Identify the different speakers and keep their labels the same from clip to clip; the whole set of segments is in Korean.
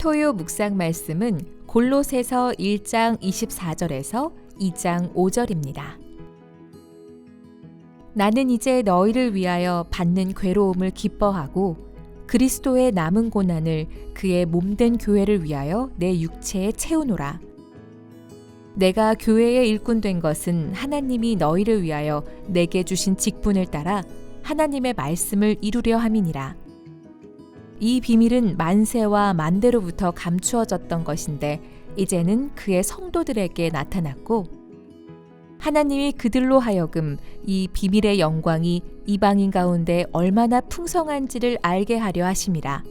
Speaker 1: 토요 묵상 말씀은 골로새서 1장 24절에서 2장 5절입니다. 나는 이제 너희를 위하여 받는 괴로움을 기뻐하고 그리스도의 남은 고난을 그의 몸된 교회를 위하여 내 육체에 채우노라. 내가 교회의 일꾼 된 것은 하나님이 너희를 위하여 내게 주신 직분을 따라 하나님의 말씀을 이루려 함이니라. 이 비밀은 만세와 만대로부터 감추어졌던 것인데 이제는 그의 성도들에게 나타났고 하나님이 그들로 하여금 이 비밀의 영광이 이방인 가운데 얼마나 풍성한지를 알게 하려 하심이라.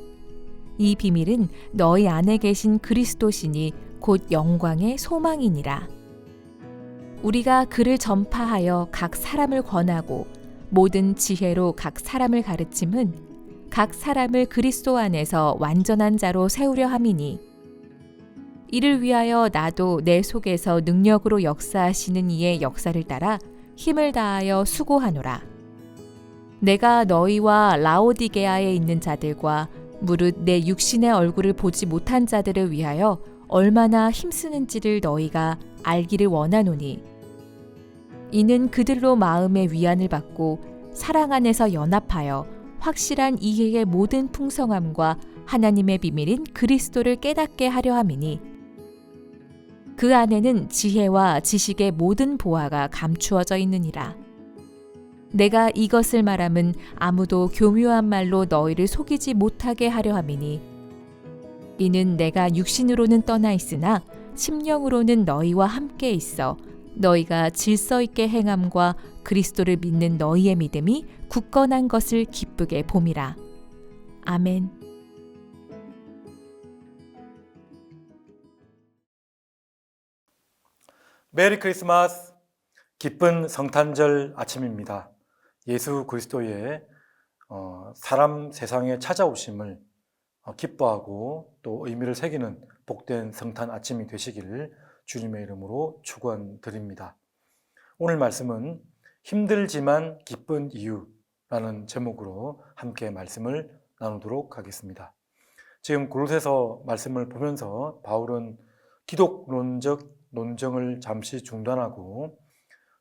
Speaker 1: 이 비밀은 너희 안에 계신 그리스도시니 곧 영광의 소망이니라. 우리가 그를 전파하여 각 사람을 권하고 모든 지혜로 각 사람을 가르침은 각 사람을 그리스도 안에서 완전한 자로 세우려 함이니 이를 위하여 나도 내 속에서 능력으로 역사하시는 이의 역사를 따라 힘을 다하여 수고하노라. 내가 너희와 라오디게아에 있는 자들과 무릇 내 육신의 얼굴을 보지 못한 자들을 위하여 얼마나 힘쓰는지를 너희가 알기를 원하노니 이는 그들로 마음의 위안을 받고 사랑 안에서 연합하여 확실한 이해의 모든 풍성함과 하나님의 비밀인 그리스도를 깨닫게 하려 함이니 그 안에는 지혜와 지식의 모든 보화가 감추어져 있느니라. 내가 이것을 말함은 아무도 교묘한 말로 너희를 속이지 못하게 하려 함이니 이는 내가 육신으로는 떠나 있으나 심령으로는 너희와 함께 있어 너희가 질서 있게 행함과 그리스도를 믿는 너희의 믿음이 굳건한 것을 기쁘게 봄이라. 아멘.
Speaker 2: 메리 크리스마스! 기쁜 성탄절 아침입니다. 예수 그리스도의 사람 세상에 찾아오심을 기뻐하고 또 의미를 새기는 복된 성탄 아침이 되시기를 주님의 이름으로 축원드립니다. 오늘 말씀은 힘들지만 기쁜 이유라는 제목으로 함께 말씀을 나누도록 하겠습니다. 지금 골로새서 말씀을 보면서 바울은 기독론적 논쟁을 잠시 중단하고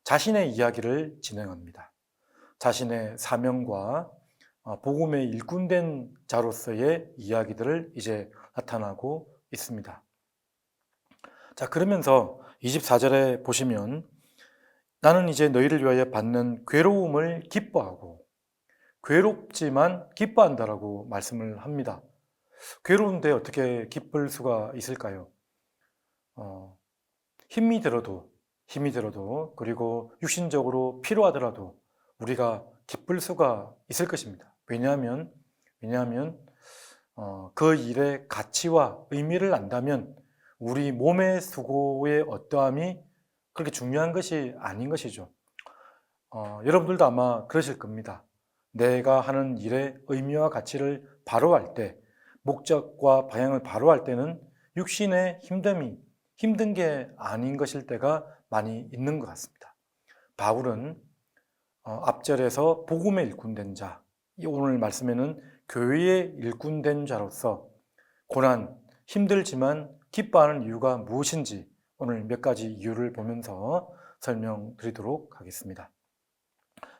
Speaker 2: 자신의 이야기를 진행합니다. 자신의 사명과 복음의 일꾼된 자로서의 이야기들을 이제 나타나고 있습니다. 자, 그러면서 24절에 보시면 나는 이제 너희를 위하여 받는 괴로움을 기뻐하고 괴롭지만 기뻐한다라고 말씀을 합니다. 괴로운데 어떻게 기쁠 수가 있을까요? 힘이 들어도 그리고 육신적으로 필요하더라도 우리가 기쁠 수가 있을 것입니다. 왜냐하면 그 일의 가치와 의미를 안다면 우리 몸의 수고의 어떠함이 그렇게 중요한 것이 아닌 것이죠. 여러분들도 아마 그러실 겁니다. 내가 하는 일의 의미와 가치를 바로 알 때, 목적과 방향을 바로 알 때는 육신의 힘든 게 아닌 것일 때가 많이 있는 것 같습니다. 바울은 앞절에서 복음의 일꾼된 자, 오늘 말씀에는 교회의 일꾼된 자로서 고난, 힘들지만 기뻐하는 이유가 무엇인지 오늘 몇 가지 이유를 보면서 설명드리도록 하겠습니다.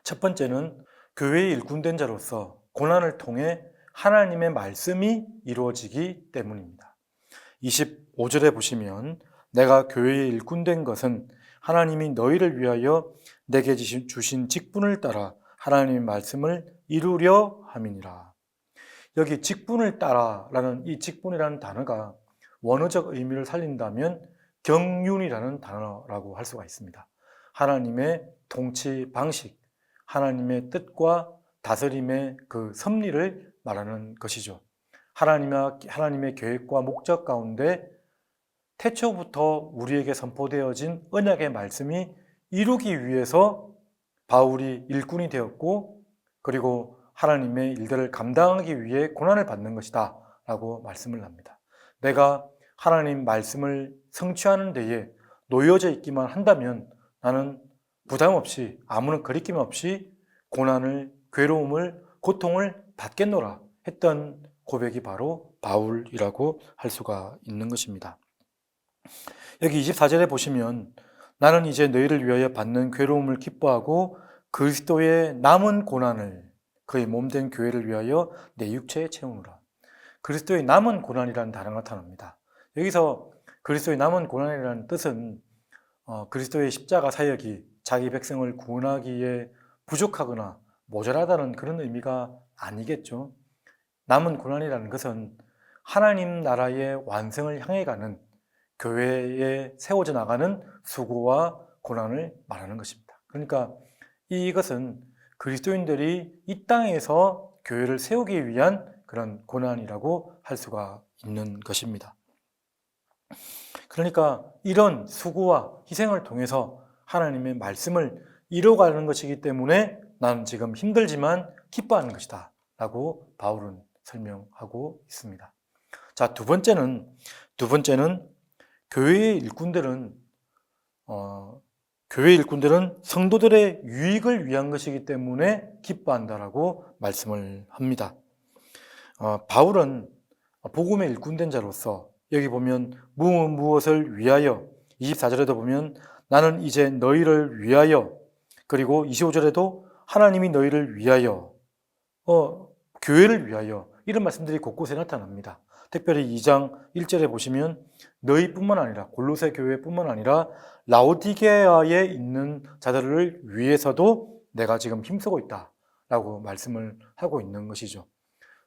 Speaker 2: 첫 번째는 교회의 일꾼된 자로서 고난을 통해 하나님의 말씀이 이루어지기 때문입니다. 25절에 보시면 내가 교회의 일꾼된 것은 하나님이 너희를 위하여 내게 주신 직분을 따라 하나님의 말씀을 이루려 함이니라. 여기 직분을 따라라는 이 직분이라는 단어가 원어적 의미를 살린다면 경륜이라는 단어라고 할 수가 있습니다. 하나님의 통치 방식, 하나님의 뜻과 다스림의 그 섭리를 말하는 것이죠. 하나님의 계획과 목적 가운데 태초부터 우리에게 선포되어진 언약의 말씀이 이루기 위해서 바울이 일꾼이 되었고 그리고 하나님의 일들을 감당하기 위해 고난을 받는 것이다 라고 말씀을 합니다. 내가 하나님 말씀을 성취하는 데에 놓여져 있기만 한다면 나는 부담 없이 아무런 거리낌 없이 고난을, 괴로움을, 고통을 받겠노라 했던 고백이 바로 바울이라고 할 수가 있는 것입니다. 여기 24절에 보시면 나는 이제 너희를 위하여 받는 괴로움을 기뻐하고 그리스도의 남은 고난을 그의 몸된 교회를 위하여 내 육체에 채우노라. 그리스도의 남은 고난이라는 단어가 나타납니다. 여기서 그리스도의 남은 고난이라는 뜻은 그리스도의 십자가 사역이 자기 백성을 구원하기에 부족하거나 모자라다는 그런 의미가 아니겠죠. 남은 고난이라는 것은 하나님 나라의 완성을 향해 가는 교회에 세워져 나가는 수고와 고난을 말하는 것입니다. 그러니까 이것은 그리스도인들이 이 땅에서 교회를 세우기 위한 그런 고난이라고 할 수가 있는 것입니다. 그러니까 이런 수고와 희생을 통해서 하나님의 말씀을 이뤄가는 것이기 때문에 나는 지금 힘들지만 기뻐하는 것이다 라고 바울은 설명하고 있습니다. 자, 두 번째는 교회의 일꾼들은 성도들의 유익을 위한 것이기 때문에 기뻐한다라고 말씀을 합니다. 바울은 복음의 일꾼된 자로서 여기 보면 무엇을 위하여 24절에도 보면 나는 이제 너희를 위하여 그리고 25절에도 하나님이 너희를 위하여 교회를 위하여 이런 말씀들이 곳곳에 나타납니다. 특별히 2장 1절에 보시면 너희뿐만 아니라 골로새 교회뿐만 아니라 라오디게아에 있는 자들을 위해서도 내가 지금 힘쓰고 있다라고 말씀을 하고 있는 것이죠.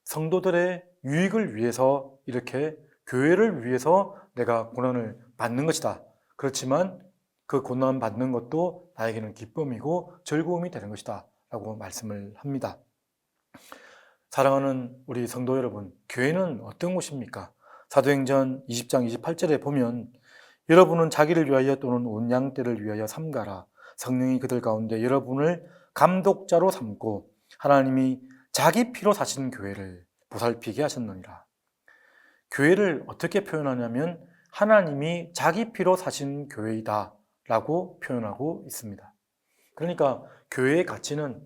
Speaker 2: 성도들의 유익을 위해서 이렇게 교회를 위해서 내가 고난을 받는 것이다. 그렇지만 그 고난 받는 것도 나에게는 기쁨이고 즐거움이 되는 것이다 라고 말씀을 합니다. 사랑하는 우리 성도 여러분, 교회는 어떤 곳입니까? 사도행전 20장 28절에 보면 여러분은 자기를 위하여 또는 온 양떼를 위하여 삼가라. 성령이 그들 가운데 여러분을 감독자로 삼고 하나님이 자기 피로 사신 교회를 보살피게 하셨느니라. 교회를 어떻게 표현하냐면 하나님이 자기 피로 사신 교회이다 라고 표현하고 있습니다. 그러니까 교회의 가치는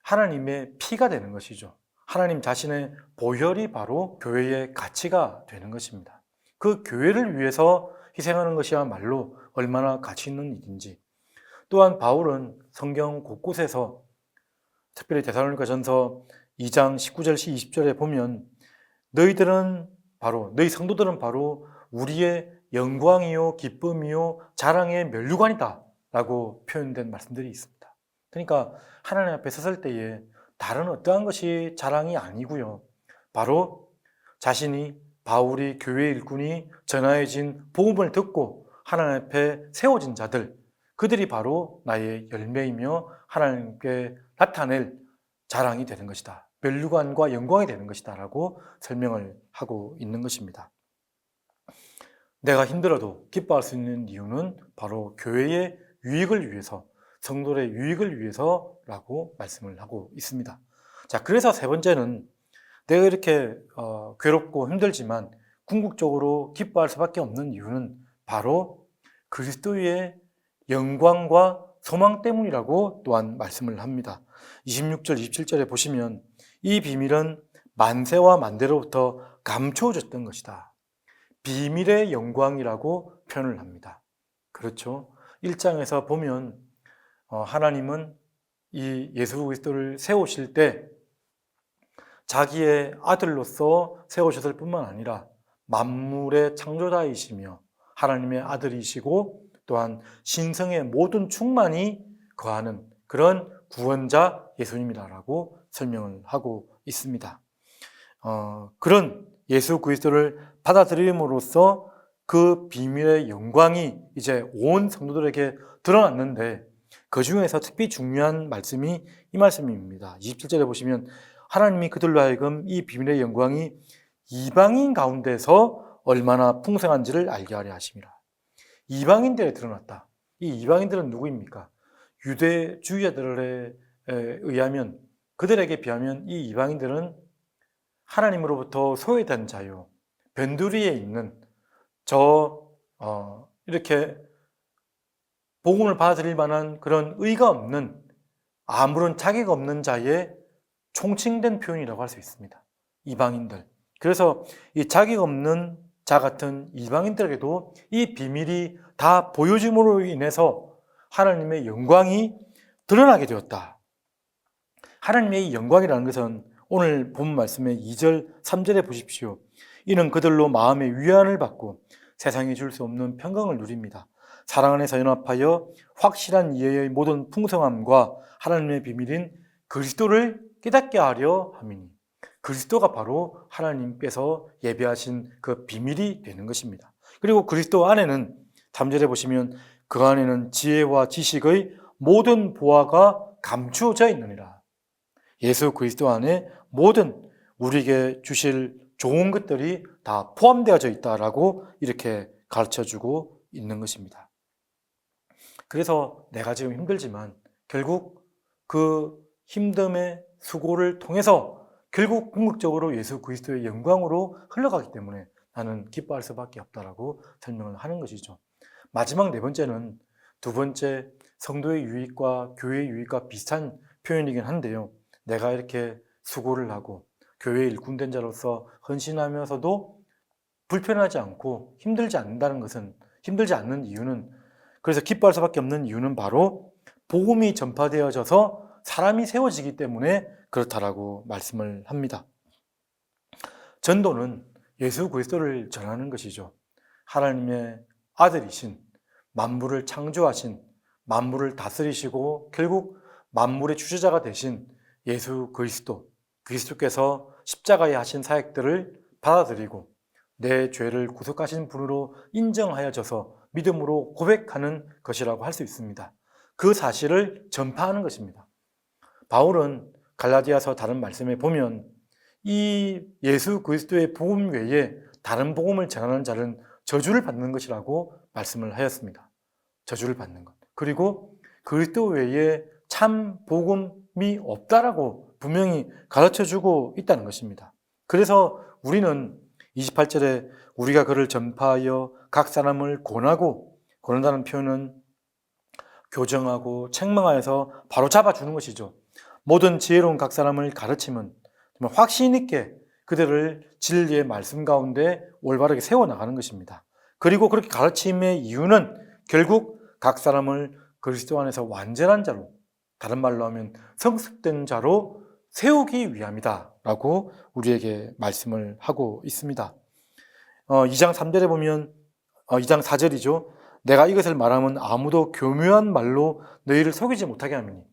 Speaker 2: 하나님의 피가 되는 것이죠. 하나님 자신의 보혈이 바로 교회의 가치가 되는 것입니다. 그 교회를 위해서 희생하는 것이야말로 얼마나 가치 있는 일인지. 또한 바울은 성경 곳곳에서 특별히 데살로니가 전서 2장 19절 20절에 보면 너희 성도들은 바로 우리의 영광이요 기쁨이요 자랑의 면류관이다 라고 표현된 말씀들이 있습니다. 그러니까 하나님 앞에 섰을 때에 다른 어떠한 것이 자랑이 아니고요. 바로 자신이 바울이 교회 일꾼이 전하여진 복음을 듣고 하나님 앞에 세워진 자들, 그들이 바로 나의 열매이며 하나님께 나타낼 자랑이 되는 것이다. 면류관과 영광이 되는 것이다 라고 설명을 하고 있는 것입니다. 내가 힘들어도 기뻐할 수 있는 이유는 바로 교회의 유익을 위해서, 성도의 유익을 위해서라고 말씀을 하고 있습니다. 자, 그래서 세 번째는 내가 이렇게 괴롭고 힘들지만 궁극적으로 기뻐할 수밖에 없는 이유는 바로 그리스도의 영광과 소망 때문이라고 또한 말씀을 합니다. 26절, 27절에 보시면 이 비밀은 만세와 만대로부터 감추어졌던 것이다. 비밀의 영광이라고 표현을 합니다. 그렇죠. 1장에서 보면 하나님은 이 예수 그리스도를 세우실 때 자기의 아들로서 세우셨을 뿐만 아니라 만물의 창조자이시며 하나님의 아들이시고 또한 신성의 모든 충만이 거하는 그런 구원자 예수님이라고 설명을 하고 있습니다. 그런 예수 그리스도를 받아들임으로써 그 비밀의 영광이 이제 온 성도들에게 드러났는데 그 중에서 특히 중요한 말씀이 이 말씀입니다. 27절에 보시면 하나님이 그들로 하여금 이 비밀의 영광이 이방인 가운데서 얼마나 풍성한지를 알게 하려 하심이라. 이방인들에 드러났다. 이 이방인들은 누구입니까? 유대주의자들에 의하면, 그들에게 비하면 이 이방인들은 하나님으로부터 소외된 자요, 변두리에 있는 이렇게 복음을 받아들일 만한 그런 의가 없는, 아무런 자격 없는 자의 총칭된 표현이라고 할 수 있습니다. 이방인들. 그래서 이 자격 없는 자 같은 이방인들에게도 이 비밀이 다 보여짐으로 인해서 하나님의 영광이 드러나게 되었다. 하나님의 영광이라는 것은 오늘 본 말씀의 2절, 3절에 보십시오. 이는 그들로 마음의 위안을 받고 세상이 줄 수 없는 평강을 누립니다. 사랑 안에서 연합하여 확실한 이해의 모든 풍성함과 하나님의 비밀인 그리스도를 깨닫게 하려 함이니, 그리스도가 바로 하나님께서 예비하신 그 비밀이 되는 것입니다. 그리고 그리스도 안에는 3절에 보시면 그 안에는 지혜와 지식의 모든 보화가 감추어져 있느니라. 예수 그리스도 안에 모든 우리에게 주실 좋은 것들이 다 포함되어져 있다라고 이렇게 가르쳐주고 있는 것입니다. 그래서 내가 지금 힘들지만 결국 그 힘듦의 수고를 통해서 결국 궁극적으로 예수 그리스도의 영광으로 흘러가기 때문에 나는 기뻐할 수밖에 없다라고 설명을 하는 것이죠. 마지막 네 번째는 두 번째 성도의 유익과 교회의 유익과 비슷한 표현이긴 한데요. 내가 이렇게 수고를 하고 교회의 일꾼된 자로서 헌신하면서도 불편하지 않고 힘들지 않는 이유는, 그래서 기뻐할 수밖에 없는 이유는 바로 복음이 전파되어져서 사람이 세워지기 때문에 그렇다라고 말씀을 합니다. 전도는 예수 그리스도를 전하는 것이죠. 하나님의 아들이신, 만물을 창조하신, 만물을 다스리시고 결국 만물의 주체자가 되신 예수 그리스도께서 십자가에 하신 사역들을 받아들이고 내 죄를 구속하신 분으로 인정하여져서 믿음으로 고백하는 것이라고 할 수 있습니다. 그 사실을 전파하는 것입니다. 바울은 갈라디아서 다른 말씀에 보면 이 예수 그리스도의 복음 외에 다른 복음을 전하는 자는 저주를 받는 것이라고 말씀을 하였습니다. 저주를 받는 것. 그리고 그리스도 외에 참 복음이 없다라고 분명히 가르쳐주고 있다는 것입니다. 그래서 우리는 28절에 우리가 그를 전파하여 각 사람을 권한다는 표현은 교정하고 책망하여서 바로 잡아주는 것이죠. 모든 지혜로운 각 사람을 가르치면 정말 확신 있게 그들을 진리의 말씀 가운데 올바르게 세워나가는 것입니다. 그리고 그렇게 가르침의 이유는 결국 각 사람을 그리스도 안에서 완전한 자로, 다른 말로 하면 성숙된 자로 세우기 위함이다 라고 우리에게 말씀을 하고 있습니다. 2장 3절에 보면 2장 4절이죠. 내가 이것을 말하면 아무도 교묘한 말로 너희를 속이지 못하게 하미니,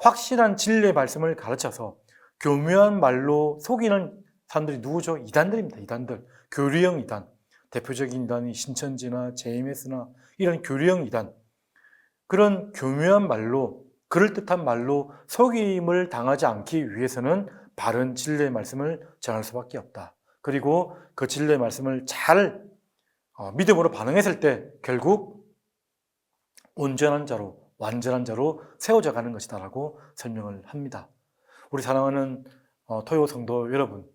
Speaker 2: 확실한 진리의 말씀을 가르쳐서 교묘한 말로 속이는 사람들이 누구죠? 이단들입니다. 이단들. 교류형 이단. 대표적인 이단이 신천지나 JMS나 이런 교류형 이단. 그런 교묘한 말로, 그럴듯한 말로 속임을 당하지 않기 위해서는 바른 진리의 말씀을 전할 수밖에 없다. 그리고 그 진리의 말씀을 잘 믿음으로 반응했을 때 결국 온전한 자로, 완전한 자로 세워져 가는 것이다 라고 설명을 합니다. 우리 사랑하는 토요 성도 여러분,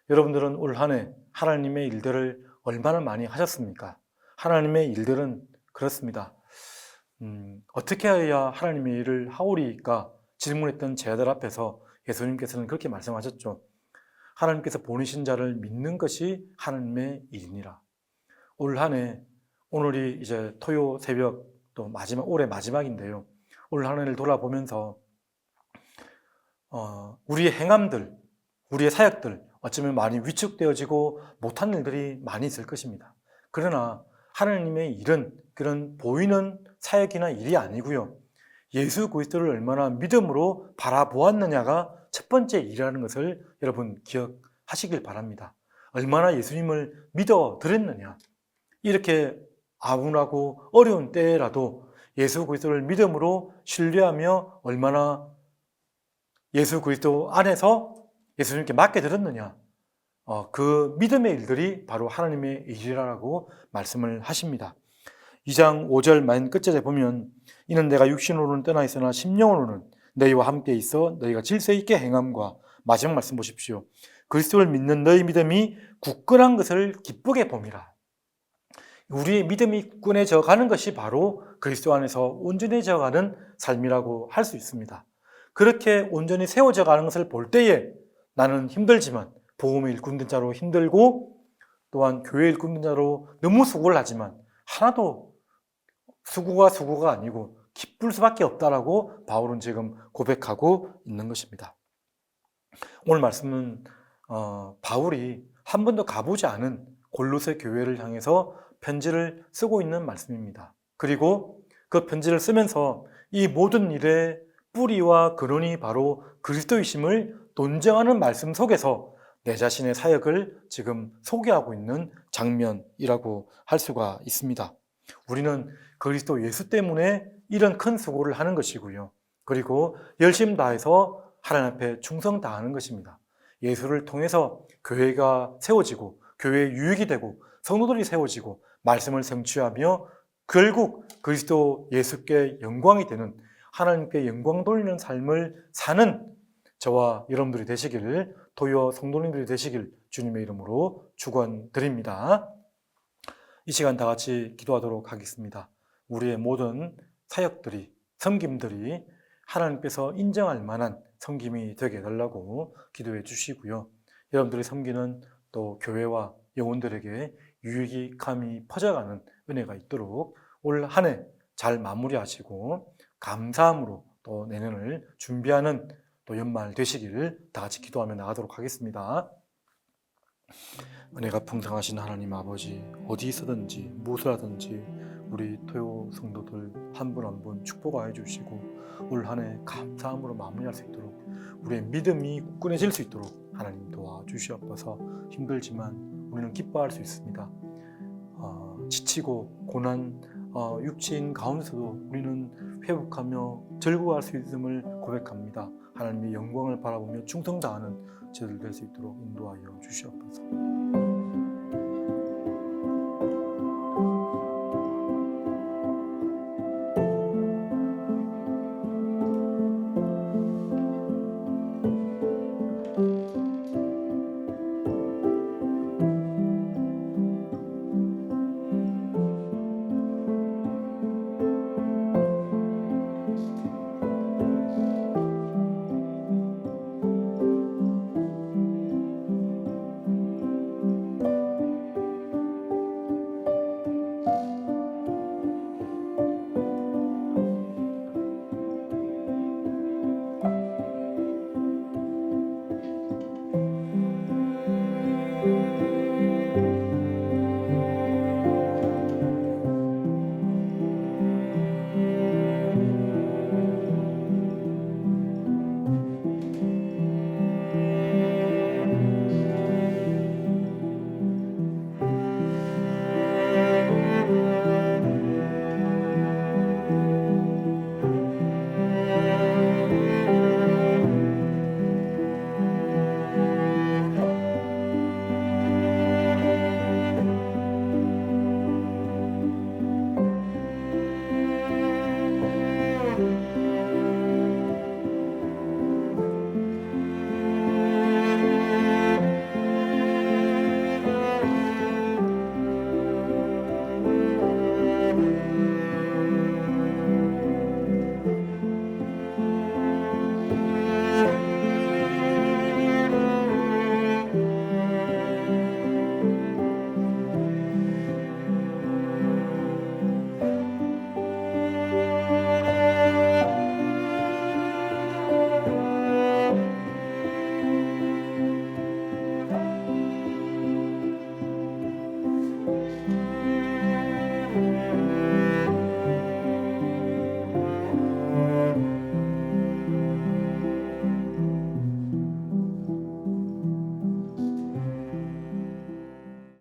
Speaker 2: 여러분들은 올 한 해 하나님의 일들을 얼마나 많이 하셨습니까? 하나님의 일들은 그렇습니다. 어떻게 해야 하나님의 일을 하오리까 질문했던 제자들 앞에서 예수님께서는 그렇게 말씀하셨죠. 하나님께서 보내신 자를 믿는 것이 하나님의 일이니라. 올 한 해, 오늘이 이제 토요 새벽 또 올해 마지막인데요. 올 한 해를 돌아보면서 우리의 행함들, 우리의 사역들 어쩌면 많이 위축되어지고 못한 일들이 많이 있을 것입니다. 그러나 하나님의 일은 그런 보이는 사역이나 일이 아니고요. 예수 그리스도를 얼마나 믿음으로 바라보았느냐가 첫 번째 일이라는 것을 여러분 기억하시길 바랍니다. 얼마나 예수님을 믿어드렸느냐. 이렇게 아분하고 어려운 때라도 예수 그리스도를 믿음으로 신뢰하며 얼마나 예수 그리스도 안에서 예수님께 맡겨드렸느냐. 그 믿음의 일들이 바로 하나님의 일이라고 말씀을 하십니다. 2장 5절 맨 끝절에 보면 이는 내가 육신으로는 떠나 있으나 심령으로는 너희와 함께 있어 너희가 질서 있게 행함과, 마지막 말씀 보십시오. 그리스도를 믿는 너희 믿음이 굳건한 것을 기쁘게 봄이라. 우리의 믿음이 굳건해져 가는 것이 바로 그리스도 안에서 온전해져 가는 삶이라고 할 수 있습니다. 그렇게 온전히 세워져 가는 것을 볼 때에 나는 힘들지만 복음의 일꾼된 자로 힘들고 또한 교회 일꾼된 자로 너무 수고를 하지만 하나도 수고가 아니고 기쁠 수밖에 없다라고 바울은 지금 고백하고 있는 것입니다. 오늘 말씀은 바울이 한 번도 가보지 않은 골로새 교회를 향해서 편지를 쓰고 있는 말씀입니다. 그리고 그 편지를 쓰면서 이 모든 일의 뿌리와 근원이 바로 그리스도이심을 논증하는 말씀 속에서 내 자신의 사역을 지금 소개하고 있는 장면이라고 할 수가 있습니다. 우리는 그리스도 예수 때문에 이런 큰 수고를 하는 것이고요. 그리고 열심 다해서 하나님 앞에 충성 다하는 것입니다. 예수를 통해서 교회가 세워지고 교회의 유익이 되고 성도들이 세워지고 말씀을 성취하며 결국 그리스도 예수께 영광이 되는 하나님께 영광 돌리는 삶을 사는 저와 여러분들이 되시기를, 도요 성도님들이 되시길 주님의 이름으로 축원드립니다. 이 시간 다 같이 기도하도록 하겠습니다. 우리의 모든 사역들이, 섬김들이 하나님께서 인정할 만한 섬김이 되게 해달라고 기도해 주시고요. 여러분들이 섬기는 또 교회와 영혼들에게 유익함이 퍼져가는 은혜가 있도록 올 한 해 잘 마무리하시고 감사함으로 또 내년을 준비하는 또 연말 되시기를 다 같이 기도하며 나가도록 하겠습니다. 은혜가 풍성하신 하나님 아버지, 어디 있어든지 무엇을 하든지 우리 토요 성도들 한 분 한 분 축복하여 주시고 올 한 해 감사함으로 마무리할 수 있도록 우리의 믿음이 굳건해질 수 있도록 하나님 도와주시옵소서. 힘들지만 우리는 기뻐할 수 있습니다. 지치고 고난 육체인 가운데서도 우리는 회복하며 즐거워할 수 있음을 고백합니다. 하나님의 영광을 바라보며 충성 다하는 저희들 될 수 있도록 인도하여 주시옵소서.